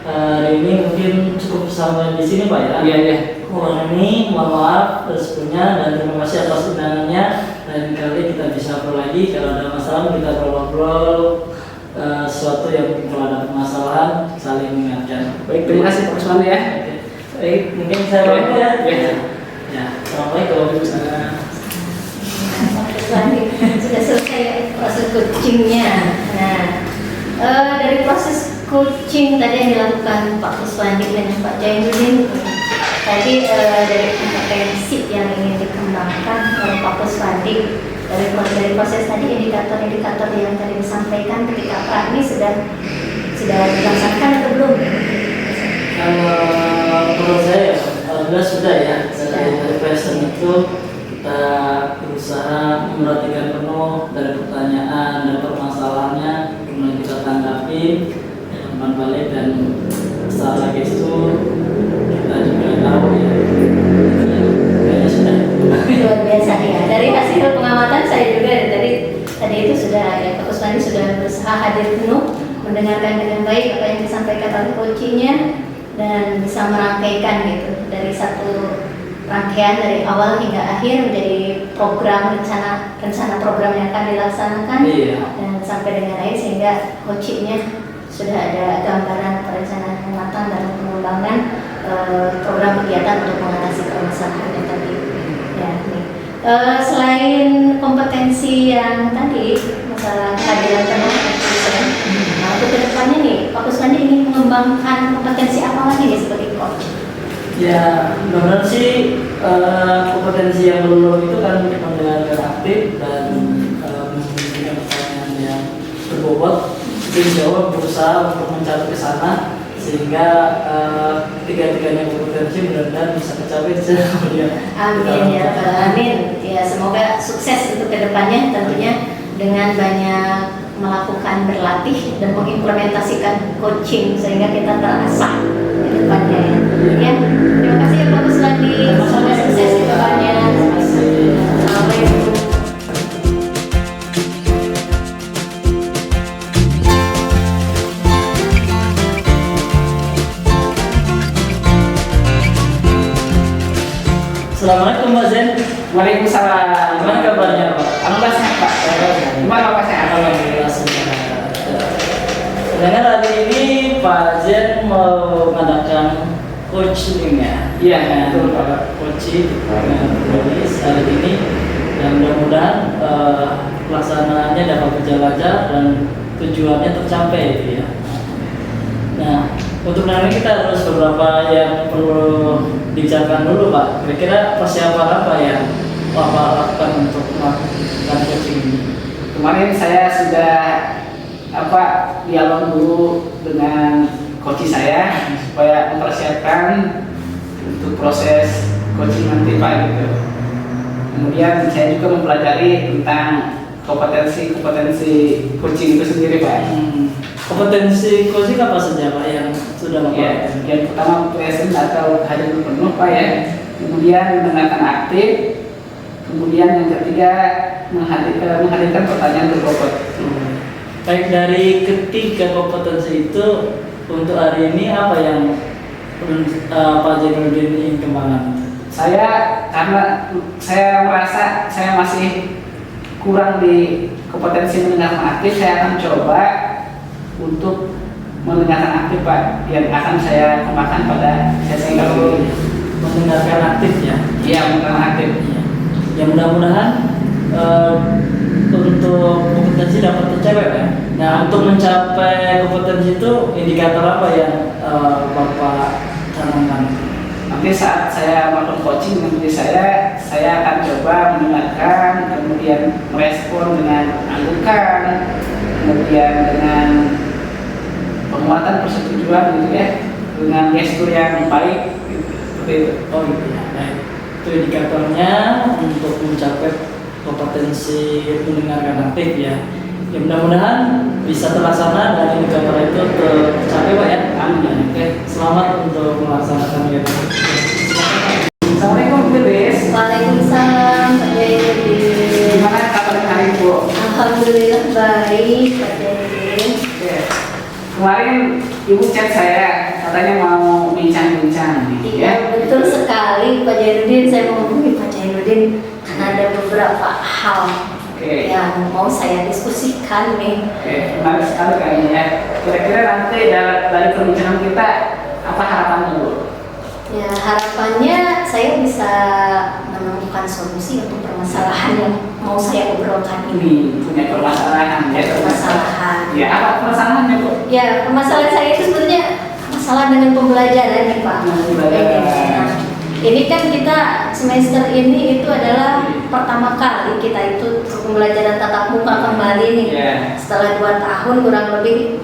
hari ini mungkin cukup sampai di sini Pak ya. Iya, iya. Kurang ini mohon maaf rezekinya dan terima kasih atas undangannya. Lain kali kita bisa ngobrol lagi, kalau ada masalah kita ngobrol sesuatu yang mungkin kalau ada permasalahan saling mengingatkan. Baik, terima kasih Pak Kusman ya. Oke. Baik, mungkin saya pamit ya. Iya. Ya, assalamualaikum. Sudah selesai proses coachingnya. Nah, dari proses coaching tadi yang dilakukan Pak Kuswandi dan Pak Jainuddin, tadi dari kompetensi yang ingin dikembangkan oleh Pak Kuswandi, dari proses tadi indikator-indikator yang tadi disampaikan ketika praktis sudah dilaksanakan atau belum? Menurut saya alhamdulillah sudah ya. Dari passion itu kita berusaha memperhatikan penuh dari pertanyaan dan permasalahannya, kemudian kita tanggapi dengan balik, dan setelah gestur kita juga tahu ya. Kayaknya sudah. Luar biasa ya. Dari hasil pengamatan saya juga tadi itu sudah ya, Pak Kuswandi sudah berusaha hadir penuh, mendengarkan dengan baik apa yang disampaikan oleh coachingnya dan bisa merangkaikan gitu dari satu rangkaian dari awal hingga akhir menjadi program rencana program yang akan dilaksanakan. Iya. Dan sampai dengan akhir sehingga coachingnya sudah ada gambaran perencanaan yang matang dalam pengembangan program kegiatan untuk mengatasi permasalahan yang tadi. Ya, nih. Selain kompetensi yang tadi masalah kehadiran penuh, nah untuk kedepannya nih Pak Kuswandi ingin mengembangkan kompetensi apa lagi nih sebagai coach? Ya, benar sih kompetensi yang belum itu kan mendengarkan aktif dan memberikan pertanyaan yang berbobot. Insya Allah berusaha untuk mencapai ke sana sehingga tiga-tiganya kompetensi benar-benar bisa tercapai kemudian. Amin ya Rabbal Alamin. Ya semoga sukses untuk kedepannya tentunya dengan banyak melakukan berlatih dan mengimplementasikan coaching sehingga kita terasah ke depannya ya. Terima kasih ya Pak Kuswandi. Semoga sukses ke depannya. Terima kasih. Assalamualaikum. Assalamualaikum Mbak Zen. Waalaikumsalam. Gimana kabarnya Pak? Alhamdulillah sehat Pak. Gimana Pak sehat? Alhamdulillah sehat. Sebenarnya hari ini Pak Zen mau mengadakan coaching ya. Iya, betul Pak. Coaching dengan Bonis hari ini, dan mudah-mudahan pelaksanaannya dapat berjalan lancar dan tujuannya tercapai gitu ya. Nah, Untuk nanti kita harus beberapa yang perlu dibicarakan dulu Pak. Kira-kira persiapan apa yang Bapak lakukan untuk melakukan coaching ini? Kemarin saya sudah dialog dulu dengan coach saya supaya mempersiapkan untuk proses coaching nanti Pak gitu. Kemudian saya juga mempelajari tentang kompetensi coaching itu sendiri Pak. Kompetensi coaching apa saja Pak yang sudah Bapak? Ya, yang pertama present atau hadir penuh Pak ya. Kemudian mendengarkan aktif. Kemudian yang ketiga menghadirkan pertanyaan berbobot. Baik, dari ketiga kompetensi itu untuk hari ini apa yang Pak Jainuddin ingin kembangkan? Karena saya merasa saya masih kurang di kompetensi mendengarkan aktif, saya akan coba untuk mendengarkan aktif Pak, yang akan saya kembangkan pada sesi kali ini. Mendengarkan aktif ya? Iya, mendengarkan aktif. Ya mudah-mudahan untuk kompetensi dapat tercapai ya. Nah, untuk mencapai kompetensi itu indikator apa yang Bapak canangkan? Nanti saat saya melakukan coaching dengan diri saya akan coba mendengarkan, kemudian merespon dengan anggukan, kemudian dengan penguatan persetujuan gitu ya, dengan gestur yang baik gitu, seperti itu. Oh gitu ya, baik. Itu indikatornya untuk mencapai kompetensi mendengarkan aktif ya. Ya mudah-mudahan bisa terlaksana dan indikator itu tercapai Pak ya. Amin. Oke, selamat untuk melaksanakan itu. Assalamualaikum Bu Des. Waalaikumsalam Pak Jainuddin. Gimana kabar hari Bu? Alhamdulillah baik Pak Jainuddin. Ya. Kemarin Ibu chat saya katanya mau bincang-bincang nih, ya. Iya betul sekali Pak Jainuddin, saya mau hubungi Pak Jainuddin karena ada beberapa hal yang mau saya diskusikan nih. Oke, menarik sekali kayaknya ya. Kira-kira nanti dari perbincangan kita apa harapannya Bu? Ya harapannya saya bisa menemukan solusi untuk permasalahan yang mau saya obrolkan ini. Punya permasalahan ya. Permasalahan. Ya, apa permasalahannya Bu? Ya permasalahan saya itu sebenarnya masalah dengan pembelajaran nih Pak. Pembelajaran. Nah, ini kan kita semester ini itu adalah pertama kali kita itu pembelajaran tatap muka kembali nih. Yeah. Setelah 2 tahun kurang lebih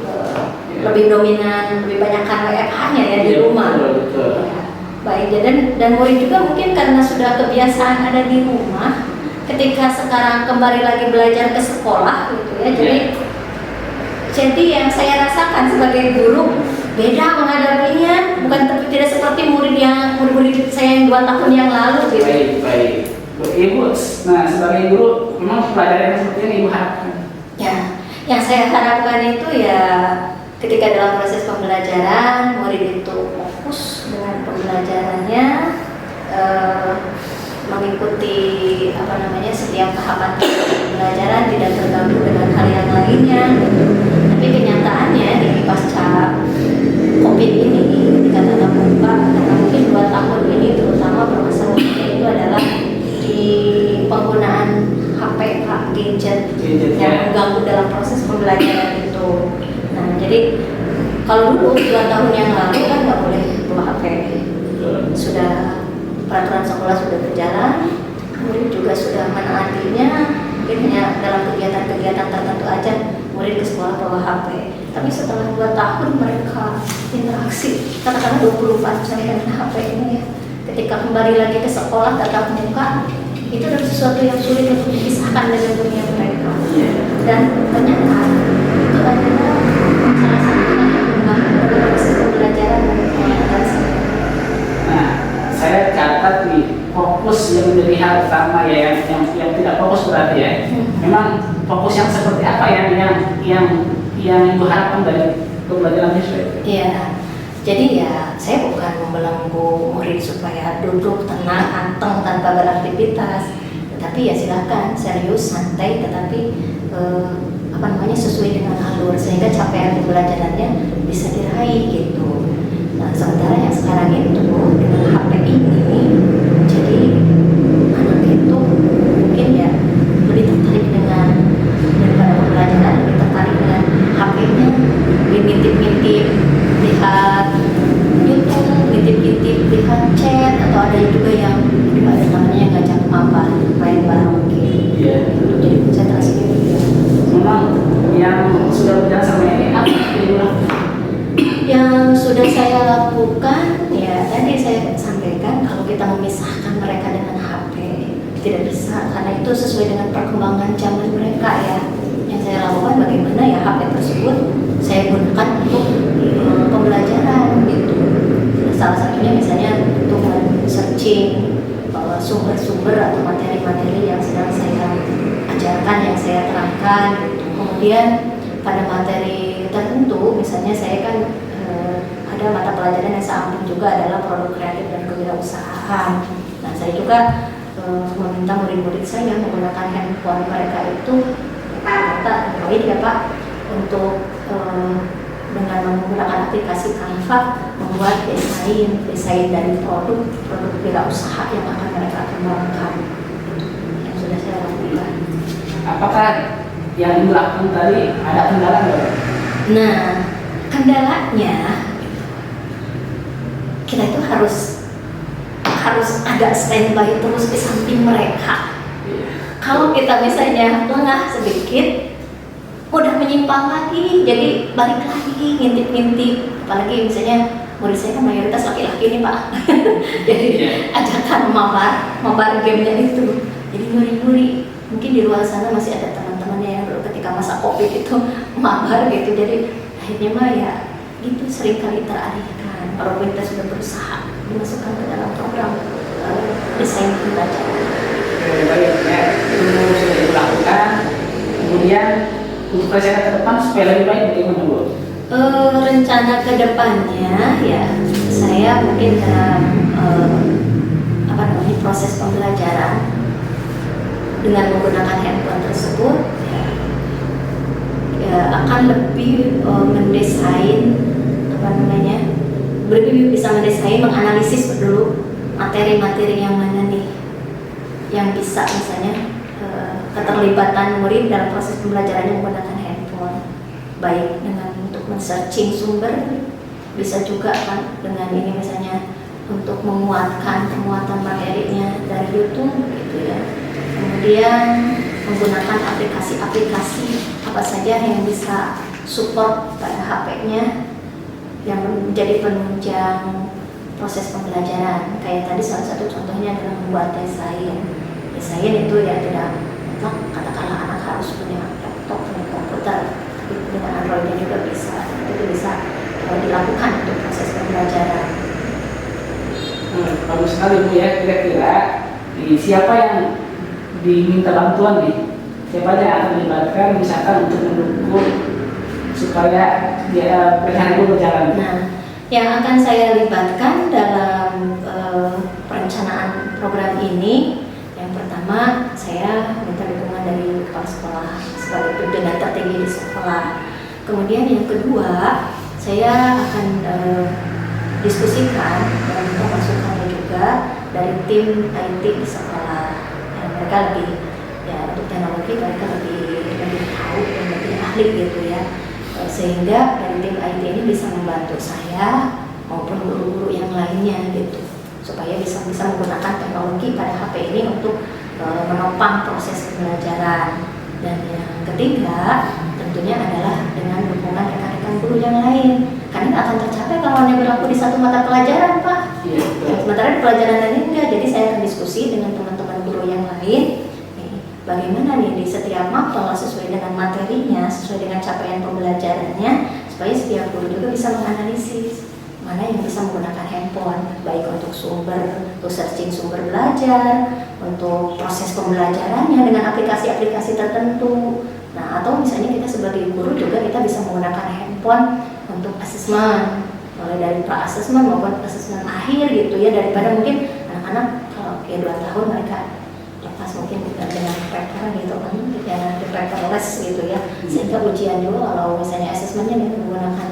lebih dominan, lebih banyak kan WFH-nya ya di rumah. Betul. Ya. Baik, dan murid juga mungkin karena sudah kebiasaan ada di rumah, ketika sekarang kembali lagi belajar ke sekolah gitu ya. Jadi yang saya rasakan sebagai guru beda menghadapinya, bukan tidak seperti murid saya yang 2 tahun yang lalu gitu. Baik. Bu, Ibu, nah sebagai guru memang pelajaran seperti ini Ibu harapkan? Ya, yang saya harapkan itu ya ketika dalam proses pembelajaran murid itu fokus dengan pembelajarannya, mengikuti setiap tahapan pembelajaran, tidak terganggu dengan hal yang lainnya. Tapi kenyataannya di pasca COVID ini ketika tatap muka, karena mungkin 2 tahun ini terutama permasalahannya itu adalah di penggunaan HP Pak, gadget yang mengganggu dalam proses pembelajaran itu. Nah, jadi kalau dulu 2 tahun yang lalu kan nggak boleh bawa HP, sudah peraturan sekolah sudah berjalan, murid juga sudah menaatinya, mungkin hanya dalam kegiatan-kegiatan tertentu aja murid ke sekolah bawa HP. Tapi setelah 2 tahun mereka interaksi, katakanlah 24 jam dengan HP ini ya. Ketika kembali lagi ke sekolah tatap muka, itu adalah sesuatu yang sulit untuk dipisahkan dengan dunia mereka. Dan ternyata itu adalah salah satu yang mengganggu proses pembelajaran mereka. Nah, saya catat nih fokus yang menjadi hal utama ya, yang tidak fokus berarti ya. Memang fokus yang seperti apa yang Ibu harapkan dari pembelajaran siswa? Iya. Jadi ya saya bukan membelenggu murid supaya duduk tenang, anteng tanpa beraktivitas, tetapi ya silakan serius, santai, tetapi sesuai dengan alur sehingga capaian pembelajarannya bisa diraih gitu. Nah sementara yang sekarang itu dengan HP ini, jadi anak itu mungkin ya lebih tertarik dengan daripada pembelajaran, lebih tertarik dengan HP-nya, lebih ngintip-ngintip, lihat titip lihat chat, atau ada juga yang ada namanya nggak cantum apa main bareng gitu. Iya. Jadi konsentrasi gitu. Memang yang sudah berjalan sama ini apa yang dilakukan? Yang sudah saya lakukan ya tadi saya sampaikan, kalau kita memisahkan mereka dengan HP tidak bisa, karena itu sesuai dengan perkembangan zaman mereka ya. Yang saya lakukan bagaimana ya HP tersebut saya gunakan untuk pembelajaran gitu. Salah satunya misalnya untuk searching sumber-sumber atau materi-materi yang sedang saya ajarkan, yang saya terangkan gitu. Kemudian pada materi tertentu, misalnya saya kan ada mata pelajaran yang saya ambil juga adalah produk kreatif dan kewirausahaan. Nah, saya juga meminta murid-murid saya menggunakan handphone mereka itu kata Android ya Pak, untuk dengan menggunakan aplikasi Canva membuat desain dari produk wirausaha yang akan mereka kembangkan. Yang sudah saya lakukan. Apakah yang dilakukan tadi ada kendala nggak? Nah, kendalanya kita itu harus ada standby terus di samping mereka. Kalau kita misalnya lengah sedikit, mudah menyimpang lagi, jadi balik lagi ngintip-ngintip. Apalagi misalnya murid saya kan mayoritas laki-laki nih Pak. Jadi ajakan mabar gamenya itu. Jadi nyuri-nyuri. Mungkin di luar sana masih ada teman-temannya yang dulu ketika masa Covid itu mabar gitu. Jadi akhirnya mah ya itu seringkali teralihkan. Walaupun kita sudah berusaha dimasukkan ke dalam program desain pembelajaran. Baik, ya, itu sudah dilakukan. Kemudian untuk rencana ke depan supaya lebih baik bagaimana Bu? Rencana ke depannya ya saya mungkin dalam proses pembelajaran dengan menggunakan handphone tersebut ya akan lebih mendesain lebih bisa mendesain, menganalisis dulu materi-materi yang mana nih yang bisa misalnya keterlibatan murid dalam proses pembelajarannya menggunakan handphone, baik dengan untuk men-searching sumber, bisa juga kan dengan ini misalnya untuk menguatkan pemuatan materinya dari YouTube gitu ya. Kemudian menggunakan aplikasi-aplikasi apa saja yang bisa support pada HP-nya yang menjadi penunjang proses pembelajaran. Kayak tadi salah satu contohnya adalah membuat desain. Desain itu ya tidak katakanlah anak harus punya laptop, punya komputer, tapi dengan Android juga bisa. Itu bisa dilakukan untuk proses pembelajaran. Bagus sekali Bu ya. Kira-kira siapa yang diminta bantuan nih? Siapa yang akan dilibatkan misalkan untuk mendukung supaya dia rencana itu berjalan? Nah, yang akan saya libatkan dalam perencanaan program ini, yang pertama saya minta dukungan dari kepala sekolah sebagai pimpinan tertinggi di sekolah. Kemudian yang kedua, saya akan diskusikan dan minta masukannya juga dari tim IT di sekolah. Ya, mereka lebih untuk teknologi mereka lebih tahu dan lebih ahli gitu ya. Sehingga dari tim IT ini bisa membantu saya maupun guru-guru yang lainnya gitu, supaya bisa menggunakan teknologi pada HP ini untuk menopang proses pembelajaran. Dan yang ketiga tentunya adalah dengan dukungan rekan-rekan guru yang lain, karena nggak akan tercapai kalau hanya berlaku di satu mata pelajaran Pak. Sementara di pelajaran lain enggak. Jadi saya akan diskusi dengan teman-teman guru yang lain. Bagaimana nih di setiap mapel sesuai dengan materinya, sesuai dengan capaian pembelajarannya, supaya setiap guru juga bisa menganalisis mana yang bisa menggunakan handphone, baik untuk untuk searching sumber belajar, untuk proses pembelajarannya dengan aplikasi-aplikasi tertentu. Nah, atau misalnya kita sebagai guru juga kita bisa menggunakan handphone untuk asesmen, mulai dari pra-asesmen maupun asesmen akhir gitu ya, daripada mungkin anak-anak kalau 2 tahun mereka mungkin dengan paper gitu kan, ya paperless gitu ya, sehingga ujian juga kalau misalnya asesmennya menggunakan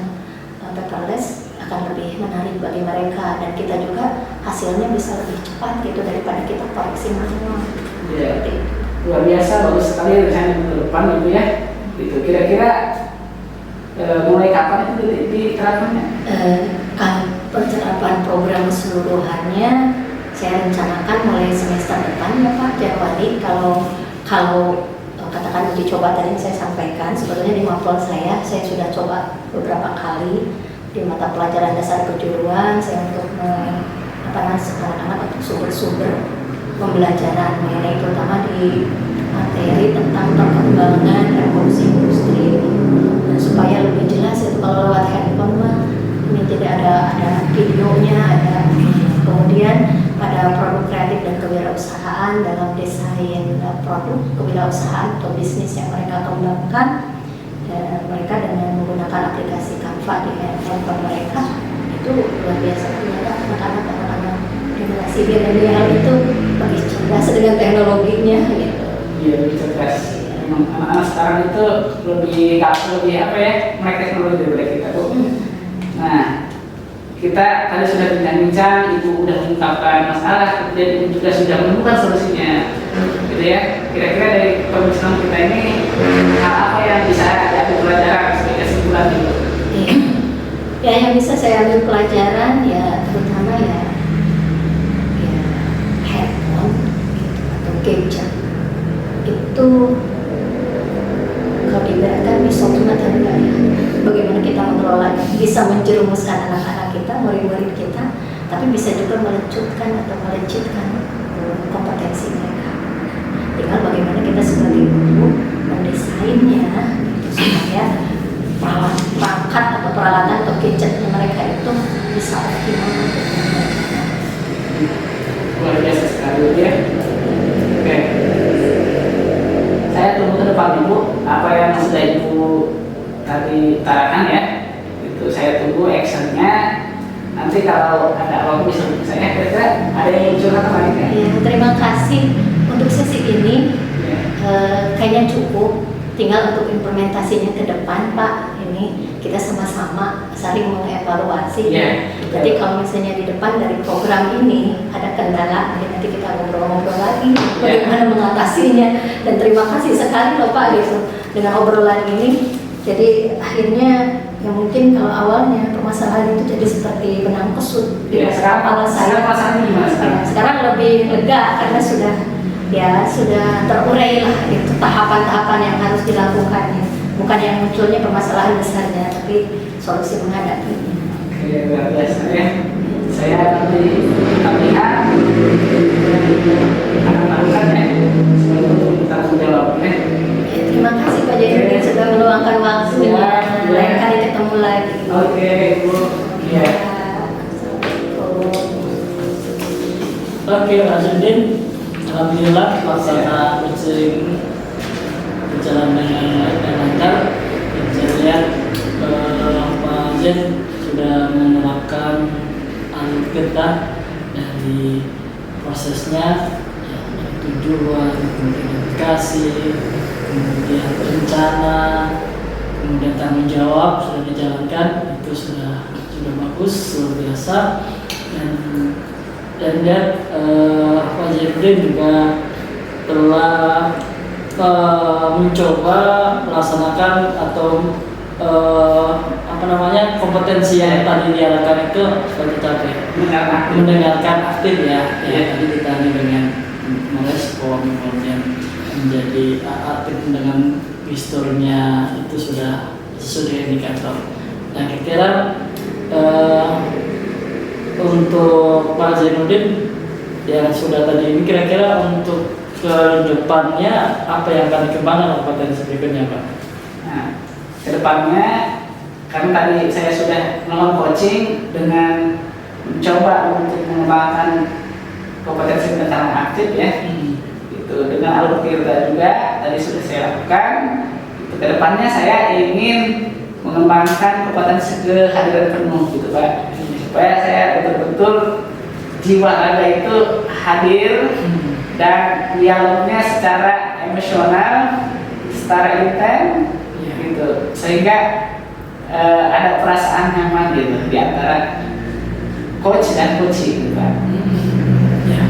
paperless akan lebih menarik bagi mereka, dan kita juga hasilnya bisa lebih cepat gitu daripada kita koreksi manual. Ya, luar biasa, bagus sekali rencana ke depan gitu ya. Itu kira-kira mulai kapan itu diterapkannya? Pencerapan program keseluruhannya saya rencanakan mulai semester depan ya Pak, Januari. Kalau katakan uji coba tadi saya sampaikan, sebetulnya di mapel saya sudah coba beberapa kali di mata pelajaran dasar kejuruan saya untuk anak-anak untuk sumber-sumber pembelajaran mengenai terutama di materi tentang perkembangan revolusi industri. Dan supaya lebih jelas itu kalau lewat handphone mah ini jadi ada videonya, ada kemudian pada produk kreatif dan kewirausahaan dalam desain produk kewirausahaan atau bisnis yang mereka kembangkan, dan mereka dengan menggunakan aplikasi Canva di handphone mereka itu luar biasa. Ternyata anak-anak generasi milenial itu lebih cerdas dengan teknologinya gitu. Iya, lebih cerdas. Memang anak-anak sekarang itu lebih apa ya, melek teknologi daripada kita tuh. Nah, kita tadi sudah bincang-bincang, Ibu udah mengungkapkan masalah, kemudian Ibu juga sudah menemukan solusinya, gitu ya. Kira-kira dari pembicaraan kita ini hal apa yang bisa Ibu pelajaran sebagai kesimpulan itu? Ya, yang bisa saya ambil pelajaran ya terutama ya handphone gitu, atau gadget itu kalau diibaratkan pisau cuma tadi ya, bagaimana kita mengelolanya, bisa menjerumuskan anak-anak kita, murid-murid kita, tapi bisa juga melecutkan atau melecitkan kompetensi mereka. Tinggal bagaimana kita sebagai guru mendesainnya gitu, supaya perangkat atau peralatan atau gadgetnya mereka itu bisa optimal untuk membelajarnya. Luar biasa sekali ya. Oke. Saya tunggu ke depan Ibu apa yang sudah Ibu tadi utarakan ya. Itu saya tunggu actionnya. Nanti kalau ada apa-apa bisa hubungi saya. Kira-kira ada yang curhat apa lainnya? Ya, terima kasih untuk sesi ini. Ya. Kayaknya cukup. Tinggal untuk implementasinya ke depan Pak, ini kita sama-sama saling mengevaluasi. Ya, jadi kalau misalnya di depan dari program ini ada kendala, nanti kita ngobrol-ngobrol lagi bagaimana mengatasinya. Dan terima kasih sekali loh Pak gitu dengan obrolan ini. Jadi akhirnya ya mungkin kalau awalnya permasalahan itu jadi seperti benang kesut di kepala saya. Sekarang lebih lega karena sudah terurai lah itu tahapan-tahapan yang harus dilakukannya, bukan yang munculnya permasalahan besarnya, tapi solusi menghadapinya. Oke, luar biasa ya. Saya nanti lihat akan lakukan ya sebelum kita menjawab ya. Terima kasih Pak Jainuddin sudah meluangkan waktunya. Lain kali ketemu lagi. Oke, Bu. Ya. Oke, Pak Jainuddin. Alhamdulillah pelaksana coaching berjalan dengan lancar. Saya lihat Pak Jen sudah menerapkan alur kita dari prosesnya, ya, tujuan, kemudian aplikasi, kemudian rencana, kemudian tanggung jawab sudah dijalankan. Itu sudah bagus, luar biasa. Dan Pak Jainuddin juga telah mencoba melaksanakan atau kompetensi yang tadi diarahkan itu sudah tercapai. Mendengarkan aktif ya. Tadi ditanya dengan merespon, kemudian menjadi aktif dengan gesturnya, itu sudah sesuai indikator. Nah, kira-kira untuk Pak Jainuddin yang sudah tadi ini, kira-kira untuk ke depannya apa yang akan dikembangkan kompetensi berikutnya Pak? Nah, ke depannya karena tadi saya sudah melakukan coaching dengan mencoba untuk mengembangkan kompetensi mental aktif ya. Itu dengan alur kita juga tadi sudah saya lakukan. Ke depannya saya ingin mengembangkan kompetensi kehadiran penuh gitu Pak. Supaya saya betul-betul jiwa raga itu hadir dan dialognya secara emosional, secara intens gitu, sehingga ada perasaan nyaman gitu di antara coach dan coaching gitu Pak. Ya.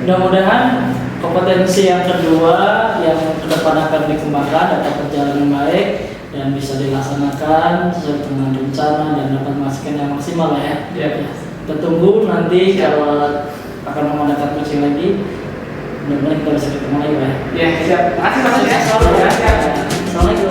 Mudah-mudahan kompetensi yang kedua yang ke depan akan dikembangkan dapat berjalan baik, dan bisa dilaksanakan sesuai dengan rencana dan dapat menghasilkan yang maksimal lah ya. Ya. Kita tunggu nanti Siap. kalau akan mengadakan coaching lagi, mudah-mudahan kita bisa ketemu lagi Pak. Ya, siap. Terima kasih Mas. Ya. Assalamualaikum.